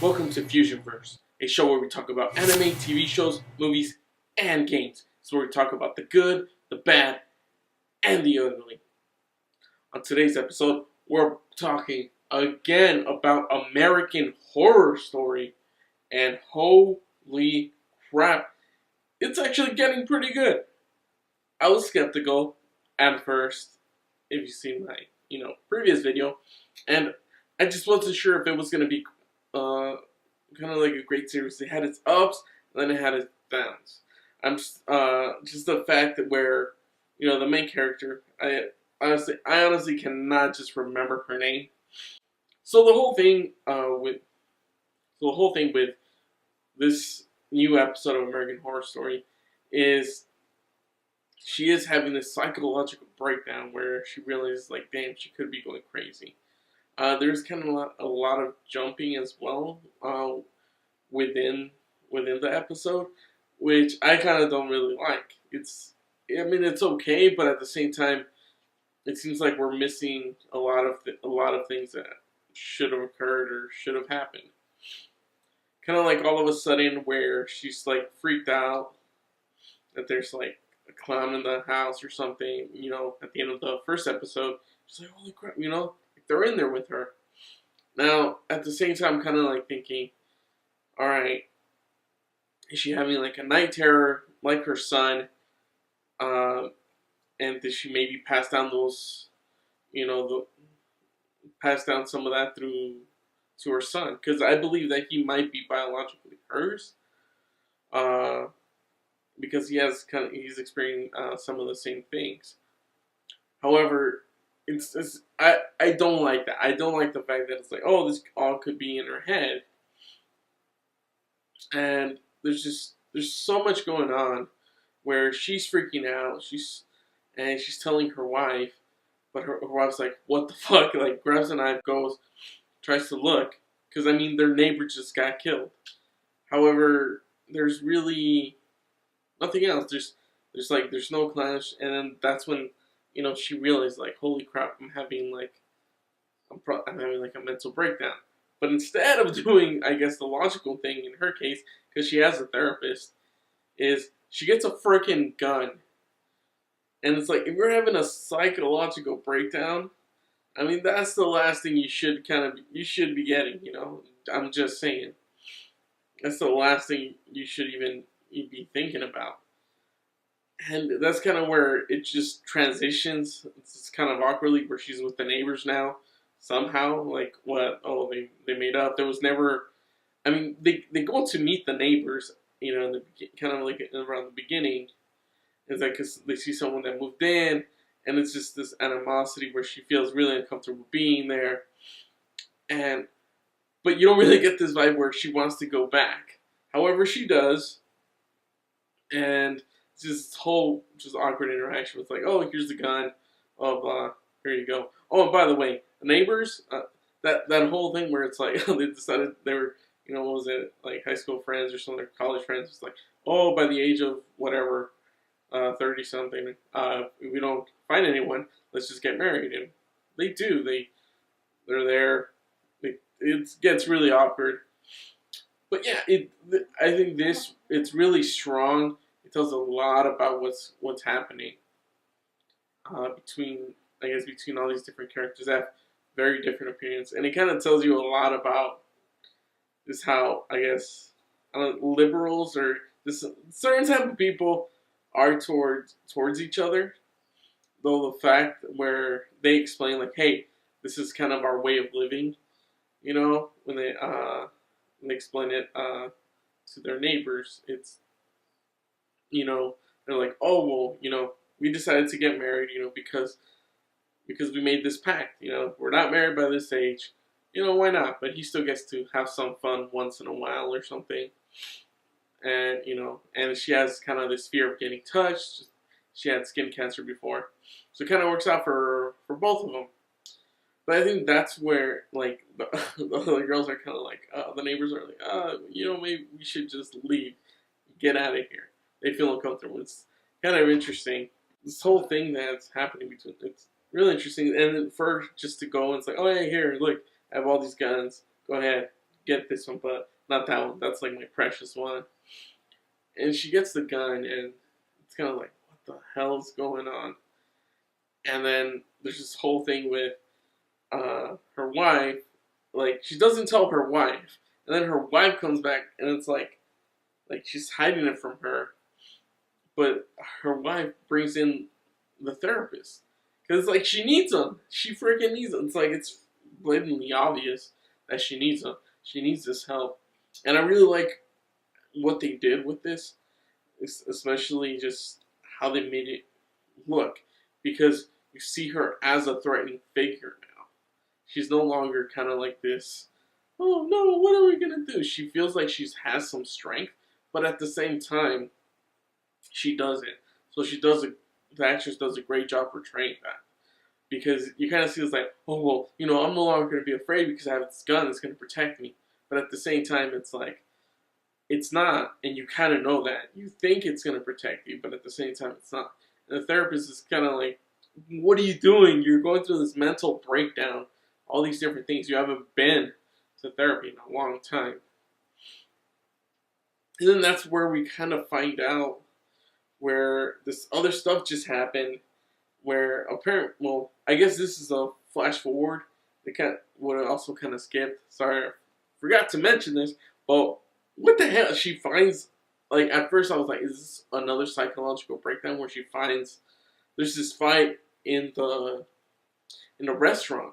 Welcome to Fusionverse, a show where we talk about anime, TV shows, movies, and games. It's where we talk about the good, the bad, and the ugly. On today's episode, we're talking again about American Horror Story, and holy crap, it's actually getting pretty good. I was skeptical at first, if you've seen my previous video, and I just wasn't sure if it was going to be kind of like a great series. It had its ups, and then it had its downs. I'm just the fact that where the main character, I honestly cannot just remember her name. So the whole thing with this new episode of American Horror Story is she is having this psychological breakdown where she realizes, like, damn, she could be going crazy. There's kind of a lot of jumping as well within the episode, which I kind of don't really like. It's okay, but at the same time, it seems like we're missing a lot of things that should have occurred or should have happened. Kind of like all of a sudden where she's like freaked out that there's like a clown in the house or something. At the end of the first episode, she's like, holy crap, they're in there with her. Now, at the same time, kind of like thinking, all right, is she having like a night terror like her son? And did she maybe pass down those, pass down some of that through to her son? Because I believe that he might be biologically hers. Because he's experiencing some of the same things. However, I don't like that. I don't like the fact that it's like, oh, this all could be in her head. And there's so much going on where she's freaking out. She's telling her wife, but her wife's like, what the fuck? Like, grabs a knife, tries to look, because their neighbor just got killed. However, there's really nothing else. There's no clash, and then that's when she realized, like, holy crap, I'm having like a mental breakdown. But instead of doing, I guess, the logical thing in her case, because she has a therapist, is she gets a freaking gun. And it's like, if you're having a psychological breakdown, that's the last thing you should be getting, I'm just saying. That's the last thing you should even be thinking about. And that's kind of where it just transitions. It's kind of awkwardly where she's with the neighbors now. Somehow, like, what? Oh, they made up. There was never... they go to meet the neighbors, kind of like around the beginning. It's like, because they see someone that moved in, and it's just this animosity where she feels really uncomfortable being there. But you don't really get this vibe where she wants to go back. However, she does. And this whole awkward interaction with like, oh, here's the gun, blah blah, here you go. Oh, and by the way, the neighbors, that whole thing where it's like they decided they were, what was it, like high school friends or something, college friends. It's like, oh, by the age of whatever, 30 something, if we don't find anyone, let's just get married. And they do. They're there. It gets really awkward. But yeah, I think it's really strong. It tells a lot about what's happening between all these different characters that have very different opinions, and it kind of tells you a lot about this how liberals or this certain type of people are towards each other. Though the fact where they explain like, hey, this is kind of our way of living, when they explain it to their neighbors, it's they're like, oh, well, we decided to get married, because we made this pact, we're not married by this age, why not? But he still gets to have some fun once in a while or something. And, and she has kind of this fear of getting touched. She had skin cancer before. So it kind of works out for both of them. But I think that's where, like, the other girls are kind of like, the neighbors are like, maybe we should just leave, get out of here. They feel uncomfortable. It's kind of interesting. This whole thing that's happening between, it's really interesting. And then for just to go and it's like, oh yeah, here, look, I have all these guns. Go ahead, get this one, but not that one. That's like my precious one. And she gets the gun, and it's kind of like, what the hell's going on? And then there's this whole thing with her wife. Like, she doesn't tell her wife, and then her wife comes back, and it's like she's hiding it from her. But her wife brings in the therapist because like she needs him. She freaking needs him. It's like it's blatantly obvious that she needs him. She needs this help, and I really like what they did with this, especially just how they made it look, because you see her as a threatening figure now. She's no longer kind of like this, oh no, what are we gonna do? She feels like she has some strength, but at the same time, she doesn't. So the actress does a great job portraying that. Because you kind of see it's like, oh, well, you know, I'm no longer going to be afraid because I have this gun that's going to protect me. But at the same time, it's like, it's not. And you kind of know that. You think it's going to protect you, but at the same time, it's not. And the therapist is kind of like, what are you doing? You're going through this mental breakdown, all these different things. You haven't been to therapy in a long time. And then that's where we kind of find out where this other stuff just happened, where well, I guess this is a flash forward. They would also kind of skipped. Sorry, I forgot to mention this. But what the hell? She finds, like, at first I was like, is this another psychological breakdown where she finds there's this fight in the restaurant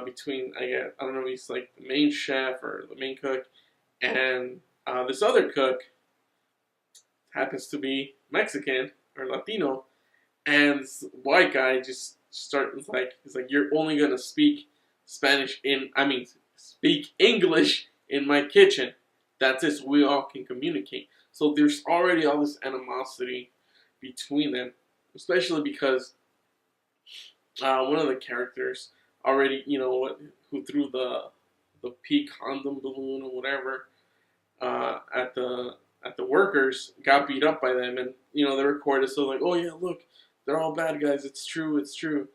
between, I don't know, he's like the main chef or the main cook, and this other cook happens to be Mexican or Latino, and this white guy just starts like, he's like, you're only gonna speak speak English in my kitchen. That's it. So we all can communicate. So there's already all this animosity between them, especially because one of the characters already, you know, who threw the pea condom balloon or whatever at the workers, got beat up by them, and you know they recorded. So like, oh yeah, look, they're all bad guys. It's true. It's true.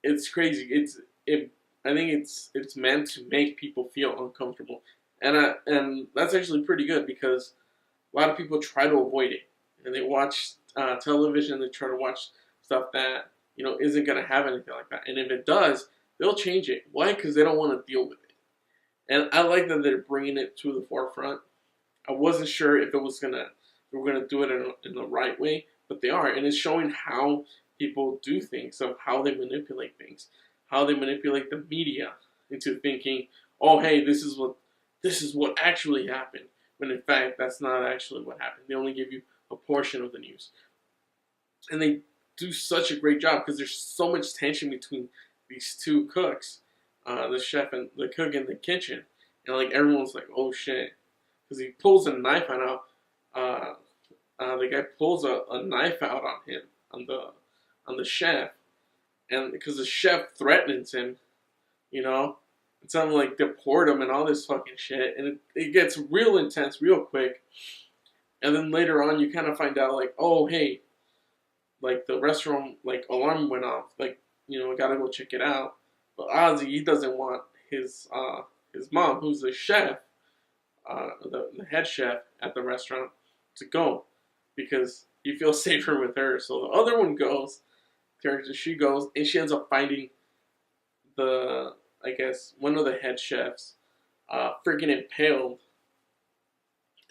It's crazy. I think it's meant to make people feel uncomfortable, and that's actually pretty good because a lot of people try to avoid it, and they watch television. They try to watch stuff that, you know, isn't gonna have anything like that, and if it does, they'll change it. Why? Because they don't want to deal with it. And I like that they're bringing it to the forefront. I wasn't sure if we were gonna do it in the right way, but they are, and it's showing how people do things, of how they manipulate things, how they manipulate the media into thinking, oh hey, this is what actually happened, when in fact that's not actually what happened. They only give you a portion of the news, and they do such a great job because there's so much tension between these two cooks, the chef and the cook in the kitchen, and like everyone's like, oh shit. Because he pulls a knife out. The guy pulls a knife out on him, on the chef, and because the chef threatens him, you know, it's something like deport him and all this fucking shit, and it gets real intense real quick. And then later on, you kind of find out like, oh hey, like the restaurant like alarm went off, like, you know, I gotta go check it out. But Ozzy, he doesn't want his mom, who's the chef. The head chef at the restaurant, to go because he feels safer with her. So the other one goes, she goes, and she ends up finding I guess, one of the head chefs freaking impaled.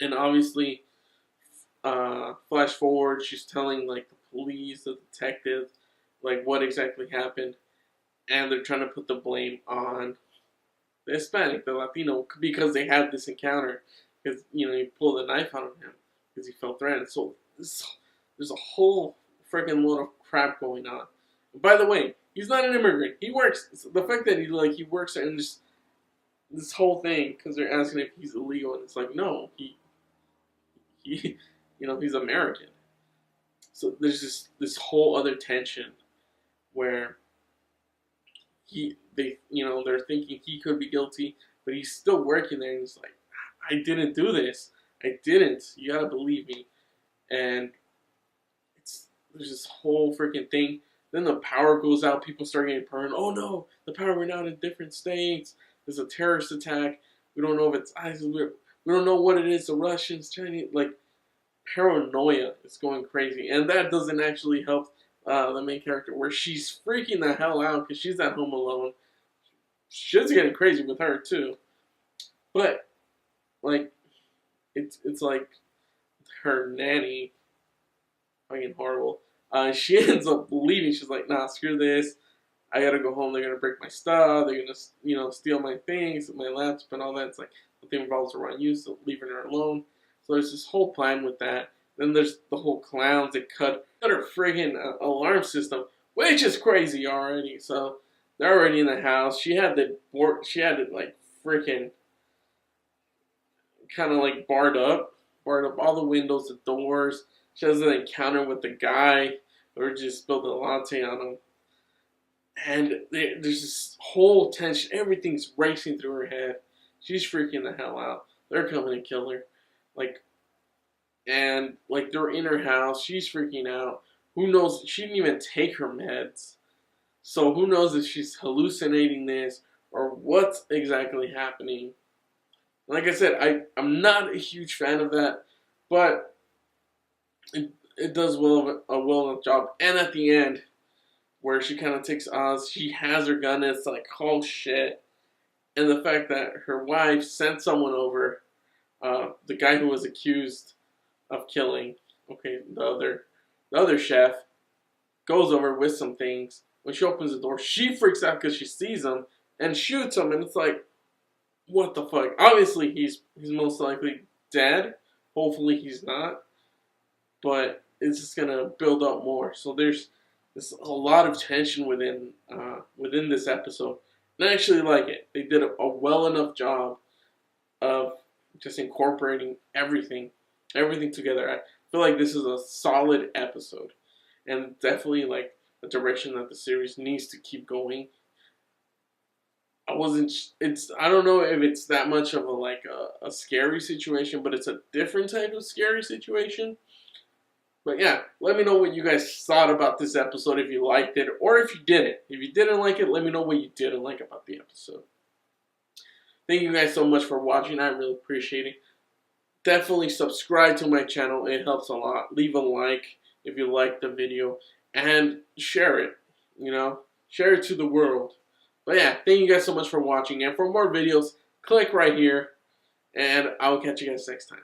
And obviously, flash forward, she's telling like the police, the detectives, like what exactly happened, and they're trying to put the blame on the Hispanic, the Latino, because they had this encounter. Because, you know, he pulled a knife out of him because he felt threatened. So there's a whole freaking load of crap going on. And by the way, he's not an immigrant. He works. The fact that he works in this whole thing because they're asking if he's illegal, and it's like, no, he you know, he's American. So there's this whole other tension where they're thinking he could be guilty, but he's still working there, and he's like, I didn't do this. I didn't. You gotta believe me. And there's this whole freaking thing. Then the power goes out. People start getting burned. Oh no, the power went out in different states. There's a terrorist attack. We don't know if it's ISIS. We don't know what it is. The Russians, Chinese, like paranoia is going crazy, and that doesn't actually help the main character, where she's freaking the hell out because she's at home alone. Shit's getting crazy with her too, but like it's like her nanny, fucking horrible. She ends up leaving. She's like, nah, screw this. I gotta go home. They're gonna break my stuff. They're gonna, steal my things, my laptop, and all that. It's like the thing revolves around you, so leaving her alone. So there's this whole plan with that. Then there's the whole clowns that cut her friggin' alarm system, which is crazy already. So they're already in the house. She had it like freaking kind of like barred up all the windows, the doors. She has an encounter with the guy, or just spilled a latte on him. And there's this whole tension. Everything's racing through her head. She's freaking the hell out. They're coming to kill her. Like they're in her house. She's freaking out. Who knows? She didn't even take her meds. So who knows if she's hallucinating this or what's exactly happening. Like I said, I'm not a huge fan of that. But it does a well enough job. And at the end, where she kind of takes Oz, she has her gun, and it's like, oh shit. And the fact that her wife sent someone over, the guy who was accused of killing, the other chef, goes over with some things. When she opens the door, she freaks out because she sees him and shoots him, and it's like, what the fuck? Obviously, he's most likely dead. Hopefully, he's not. But it's just gonna build up more. So there's a lot of tension within this episode. And I actually like it. They did a well enough job of just incorporating everything together. I feel like this is a solid episode, and definitely like a direction that the series needs to keep going. I don't know if it's that much of a scary situation, but it's a different type of scary situation. But yeah, let me know what you guys thought about this episode, if you liked it, or if you didn't. If you didn't like it, let me know what you didn't like about the episode. Thank you guys so much for watching. I really appreciate it. Definitely subscribe to my channel. It helps a lot. Leave a like if you like the video. And share it. Share it to the world. But yeah, thank you guys so much for watching. And for more videos, click right here. And I will catch you guys next time.